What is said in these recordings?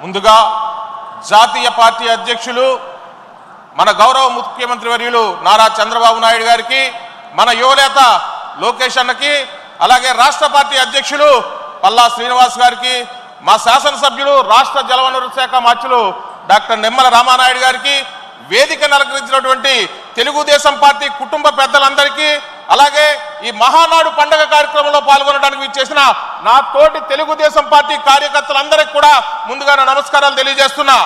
ముందుగా జాతీయ పార్టీ అధ్యక్షులు మన గౌరవ ముఖ్యమంత్రి వర్యులు నారా చంద్రబాబు నాయుడు గారికి, మన యువనేత లోకేష్ అన్నకి, అలాగే రాష్ట్ర పార్టీ అధ్యక్షులు పల్లా శ్రీనివాస్ గారికి, మా శాసనసభ్యులు రాష్ట్ర జలవనరుల శాఖ మంత్రులు డాక్టర్ నిమ్మల రామానాయుడు గారికి, వేదికను అలంకరించినటువంటి తెలుగుదేశం పార్టీ కుటుంబ పెద్దలందరికీ, అలాగే ఈ మహానాడు పండుగ కార్యక్రమంలో పాల్గొనడానికి విచ్చేసిన నా తోటి తెలుగుదేశం పార్టీ కార్యకర్తలందరికీ కూడా ముందుగా నా నమస్కారాలు తెలియజేస్తున్నా.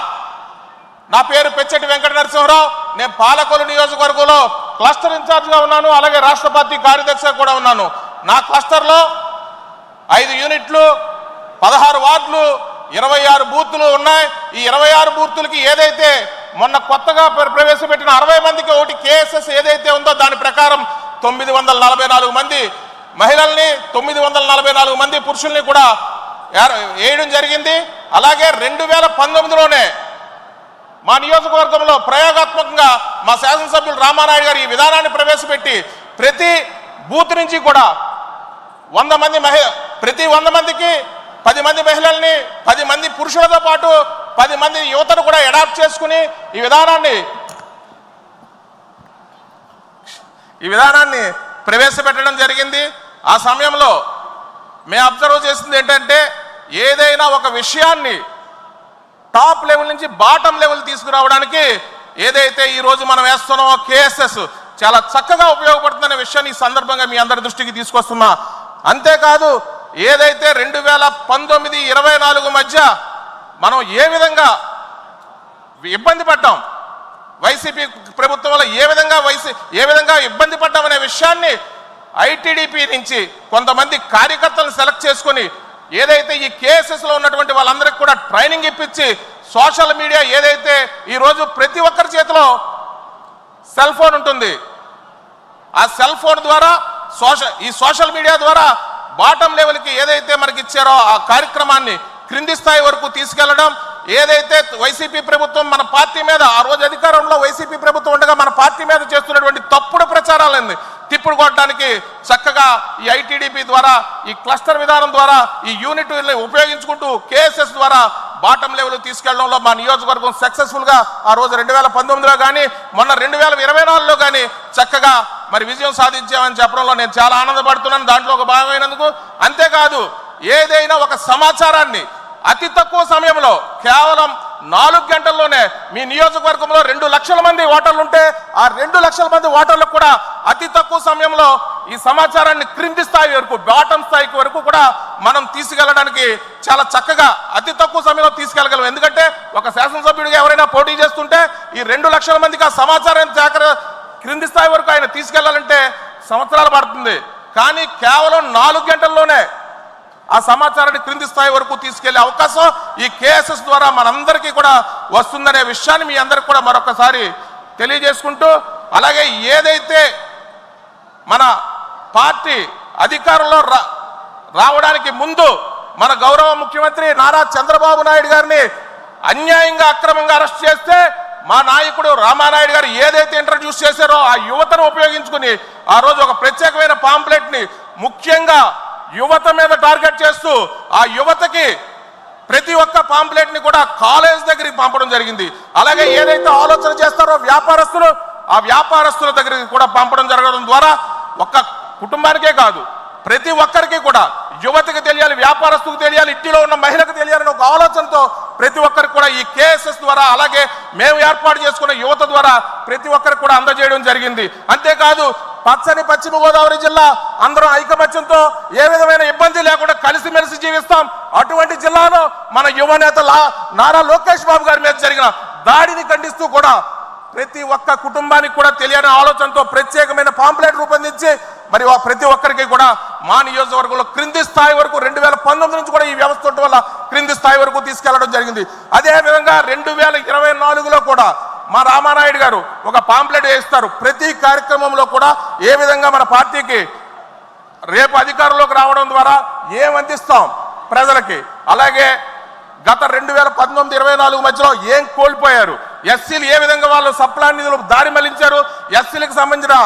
నా పేరు పెచ్చటి వెంకట నరసింహరావు. నేను పాలకొల్లు నియోజకవర్గంలో క్లస్టర్ ఇన్ఛార్జ్గా ఉన్నాను, అలాగే రాష్ట్ర పార్టీ కార్యదర్శిగా కూడా ఉన్నాను. నా క్లస్టర్లో 5 యూనిట్లు, 16 వార్డులు, 26 బూతులు ఉన్నాయి. ఈ 26 బూతులకి ఏదైతే మొన్న కొత్తగా ప్రవేశపెట్టిన 60 మందికి ఒకటి కేఎస్ఎస్ ఏదైతే ఉందో దాని ప్రకారం 944 మంది మహిళల్ని, 944 మంది పురుషుల్ని కూడా వేయడం జరిగింది. అలాగే 2019లోనే మా నియోజకవర్గంలో ప్రయోగాత్మకంగా మా శాసనసభ్యులు రామానాయుడు గారు ఈ విధానాన్ని ప్రవేశపెట్టి ప్రతి బూత్ నుంచి కూడా 100 మంది ప్రతి 100 మందికి 10 మంది మహిళల్ని, 10 మంది పురుషులతో పాటు 10 మంది యువతను కూడా అడాప్ట్ చేసుకుని ఈ విధానాన్ని ప్రవేశపెట్టడం జరిగింది. ఆ సమయంలో మేము అబ్జర్వ్ చేసింది ఏంటంటే, ఏదైనా ఒక విషయాన్ని టాప్ లెవెల్ నుంచి బాటం లెవెల్ తీసుకురావడానికి ఏదైతే ఈరోజు మనం వేస్తున్నామో కేఎస్ఎస్ చాలా చక్కగా ఉపయోగపడుతుందనే విషయాన్ని ఈ సందర్భంగా మీ అందరి దృష్టికి తీసుకొస్తున్నా. అంతేకాదు, ఏదైతే 2019-24 మధ్య మనం ఏ విధంగా ఇబ్బంది పడ్డాం, వైసీపీ ప్రభుత్వం వల్ల ఏ విధంగా ఇబ్బంది పడ్డామనే విషయాన్ని ఐటీడీపీ నుంచి కొంతమంది కార్యకర్తలను సెలెక్ట్ చేసుకొని ఏదైతే ఈ కేఎస్ఎస్లో ఉన్నటువంటి వాళ్ళందరికీ కూడా ట్రైనింగ్ ఇప్పించి సోషల్ మీడియా ఏదైతే ఈరోజు ప్రతి ఒక్కరి చేతిలో సెల్ ఫోన్ ఉంటుంది, ఆ సెల్ ఫోన్ ద్వారా ఈ సోషల్ మీడియా ద్వారా బాటం లెవెల్కి ఏదైతే మనకి ఇచ్చారో ఆ కార్యక్రమాన్ని క్రింది స్థాయి వరకు తీసుకెళ్లడం, ఏదైతే వైసీపీ ప్రభుత్వం మన పార్టీ మీద ఆ రోజు అధికారంలో వైసీపీ ప్రభుత్వం ఉండగా మన పార్టీ మీద చేస్తున్నటువంటి తప్పుడు ప్రచారాలని తిప్పుడు కొట్టడానికి చక్కగా ఈ ఐటీడీపీ ద్వారా, ఈ క్లస్టర్ విధానం ద్వారా, ఈ యూనిట్ని ఉపయోగించుకుంటూ కేఎస్ఎస్ ద్వారా బాటం లెవెల్ తీసుకెళ్లడంలో మా నియోజకవర్గం సక్సెస్ఫుల్గా ఆ రోజు 2019లో కానీ మొన్న 2024లో కానీ చక్కగా మరి విజయం సాధించామని చెప్పడంలో నేను చాలా ఆనందపడుతున్నాను, దాంట్లో ఒక భాగమైనందుకు. అంతేకాదు, ఏదైనా ఒక సమాచారాన్ని అతి తక్కువ సమయంలో కేవలం 4 గంటల్లోనే మీ నియోజకవర్గంలో 2 లక్షల మంది ఓటర్లు ఉంటే ఆ 2 లక్షల మంది ఓటర్లకు కూడా అతి తక్కువ సమయంలో ఈ సమాచారాన్ని క్రింది స్థాయి వరకు, బాటం స్థాయికి వరకు కూడా మనం తీసుకెళ్లడానికి చాలా చక్కగా అతి తక్కువ సమయంలో తీసుకెళ్లగలం. ఎందుకంటే ఒక శాసనసభ్యుడిగా ఎవరైనా పోటీ చేస్తుంటే ఈ 2 లక్షల మందికి ఆ సమాచారాన్ని క్రింది స్థాయి వరకు ఆయన తీసుకెళ్లాలంటే సంవత్సరాలు పడుతుంది. కానీ కేవలం 4 గంటల్లోనే ఆ సమాచారాన్ని క్రింది స్థాయి వరకు తీసుకెళ్లే అవకాశం ఈ కేఎస్ఎస్ ద్వారా మనందరికీ కూడా వస్తుందనే విషయాన్ని మీ అందరికి కూడా మరొకసారి తెలియజేసుకుంటూ, అలాగే ఏదైతే మన పార్టీ అధికారంలో రావడానికి ముందు మన గౌరవ ముఖ్యమంత్రి నారా చంద్రబాబు నాయుడు గారిని అన్యాయంగా అక్రమంగా అరెస్ట్ చేస్తే మా నాయకుడు రామానాయుడు గారు ఏదైతే ఇంట్రడ్యూస్ చేశారో ఆ యువతను ఉపయోగించుకుని ఆ రోజు ఒక ప్రత్యేకమైన పాంప్లెట్ని ముఖ్యంగా యువత మీద టార్గెట్ చేస్తూ ఆ యువతకి ప్రతి ఒక్క పాంప్లెట్ని కూడా కాలేజ్ దగ్గరికి పంపడం జరిగింది. అలాగే ఏదైతే ఆలోచన చేస్తారో వ్యాపారస్తులు, ఆ వ్యాపారస్తుల దగ్గరికి కూడా పంపడం జరగడం ద్వారా ఒక్క కుటుంబానికే కాదు ప్రతి ఒక్కరికి కూడా, యువతకి తెలియాలి, వ్యాపారస్తులకు తెలియాలి, ఇంటిలో ఉన్న మహిళకు తెలియాలని ఒక ఆలోచనతో ప్రతి ఒక్కరికి కూడా ఈ కేఎస్ఎస్ ద్వారా, అలాగే మేము ఏర్పాటు చేసుకున్న యువత ద్వారా ప్రతి ఒక్కరికి కూడా అందజేయడం జరిగింది. అంతేకాదు, పచ్చని పశ్చిమ గోదావరి జిల్లా అందరం ఐకమత్యంతో ఏ విధమైన ఇబ్బంది లేకుండా కలిసిమెలిసి జీవిస్తాం. అటువంటి జిల్లాలో మన యువనేత నారా లోకేష్ బాబు గారి మీద జరిగిన దాడిని ఖండిస్తూ కూడా ప్రతి ఒక్క కుటుంబానికి కూడా తెలియని ఆలోచనతో ప్రత్యేకమైన పాంప్లెట్ రూపొందించి మరి ప్రతి ఒక్కరికి కూడా మా నియోజకవర్గంలో క్రింది స్థాయి వరకు 2019 నుంచి కూడా ఈ వ్యవస్థ ఉండటం వల్ల క్రింది స్థాయి వరకు తీసుకెళ్లడం జరిగింది. అదేవిధంగా 2024లో కూడా మా రామానాయుడు గారు ఒక పాంప్లెట్ వేస్తారు. ప్రతి కార్యక్రమంలో కూడా ఏ విధంగా మన పార్టీకి రేపు అధికారంలోకి రావడం ద్వారా ఏం అందిస్తాం ప్రజలకి, అలాగే గత 2019-24 మధ్యలో ఏం కోల్పోయారు, ఎస్సీలు ఏ విధంగా వాళ్ళు సప్లాన్ నిధులు దారి మళ్లించారు, ఎస్సీలకు సంబంధించిన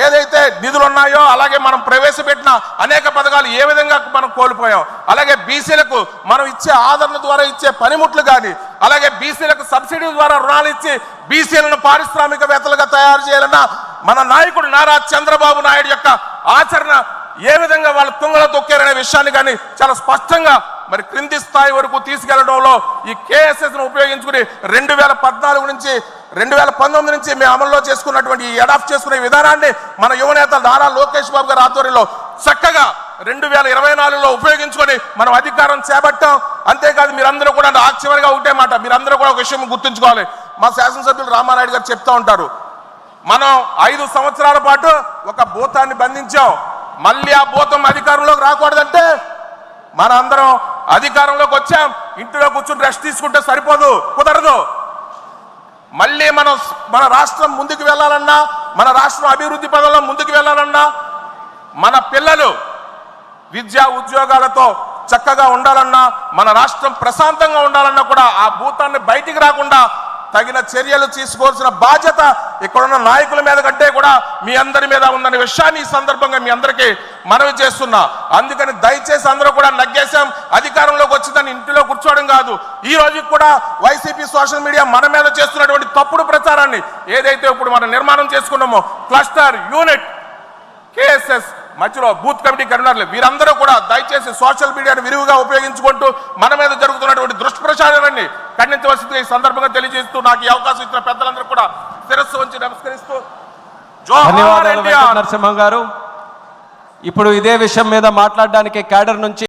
ఏదైతే నిధులు ఉన్నాయో అలాగే మనం ప్రవేశపెట్టిన అనేక పథకాలు ఏ విధంగా మనం కోల్పోయాం. అలాగే బీసీలకు మనం ఇచ్చే ఆదరణ ద్వారా ఇచ్చే పనిముట్లు కానీ, అలాగే బీసీలకు సబ్సిడీ ద్వారా రుణాలు ఇచ్చి బీసీలను పారిశ్రామికవేత్తలుగా తయారు చేయాలన్న మన నాయకుడు నారా చంద్రబాబు నాయుడు యొక్క ఆచరణ ఏ విధంగా వాళ్ళు తుంగలో తొక్కారనే విషయాన్ని కానీ చాలా స్పష్టంగా మరి క్రింది స్థాయి వరకు తీసుకెళ్లడంలో ఈ కేఎస్ఎస్ను ఉపయోగించుకుని 2014 నుంచి 2019 నుంచి మేము అమల్లో చేసుకున్నటువంటి ఈ అడాప్ట్ చేసుకునే విధానాన్ని మన యువనేత నారా లోకేష్ బాబు గారి ఆధ్వర్యంలో చక్కగా 2024లో ఉపయోగించుకొని మనం అధికారం చేపట్టాం. అంతేకాదు మీరందరూ కూడా చివరిగా ఒకటే మాట, మీరందరూ కూడా ఒక విషయం గుర్తుంచుకోవాలి. మా శాసనసభ్యులు రామానాయుడు గారు చెప్తా ఉంటారు, మనం 5 సంవత్సరాల పాటు ఒక భూతాన్ని బంధించాం, మళ్ళీ ఆ భూతం అధికారంలోకి రాకూడదంటే మన అందరం అధికారంలోకి వచ్చాం, ఇంటిలో కూర్చుని రెస్ట్ తీసుకుంటే సరిపోదు, కుదరదు. మళ్ళీ మన రాష్ట్రం ముందుకు వెళ్ళాలన్నా, మన రాష్ట్రం అభివృద్ధి పదంలో ముందుకు వెళ్ళాలన్నా, మన పిల్లలు విద్యా ఉద్యోగాలతో చక్కగా ఉండాలన్నా, మన రాష్ట్రం ప్రశాంతంగా ఉండాలన్నా కూడా ఆ భూతాన్ని బయటికి రాకుండా తగిన చర్యలు తీసుకోవాల్సిన బాధ్యత ఇక్కడున్న నాయకుల మీద కంటే కూడా మీ అందరి మీద ఉందనే విషయాన్ని ఈ సందర్భంగా మీ అందరికీ మనవి చేస్తున్నా. అందుకని దయచేసి అందరూ కూడా నగ్గేశాం, అధికారంలోకి వచ్చిందని ఇంటిలో కూర్చోవడం కాదు. ఈ రోజు కూడా వైసీపీ సోషల్ మీడియా మన మీద చేస్తున్నటువంటి తప్పుడు ప్రచారాన్ని ఏదైతే ఇప్పుడు మనం నిర్మాణం చేసుకున్నామో క్లస్టర్ యూనిట్ కేఎస్ఎస్ మధ్యలో బూత్ కమిటీ కన్వీనర్లు వీరందరూ కూడా దయచేసి సోషల్ మీడియాను విరివిగా ఉపయోగించుకుంటూ మన మీద జరుగుతున్నటువంటి దుష్ప్రచారాన్ని ఖండించవలసిందిగా ఈ సందర్భంగా తెలియజేస్తూ నాకు ఈ అవకాశం ఇచ్చిన పెద్దలందరూ కూడా శిరస్సు వంచి నమస్కరిస్తూ ధన్యవాదాలు నరసింహం గారు. ఇప్పుడు ఇదే విషయం మీద మాట్లాడడానికి క్యాడర్ నుంచి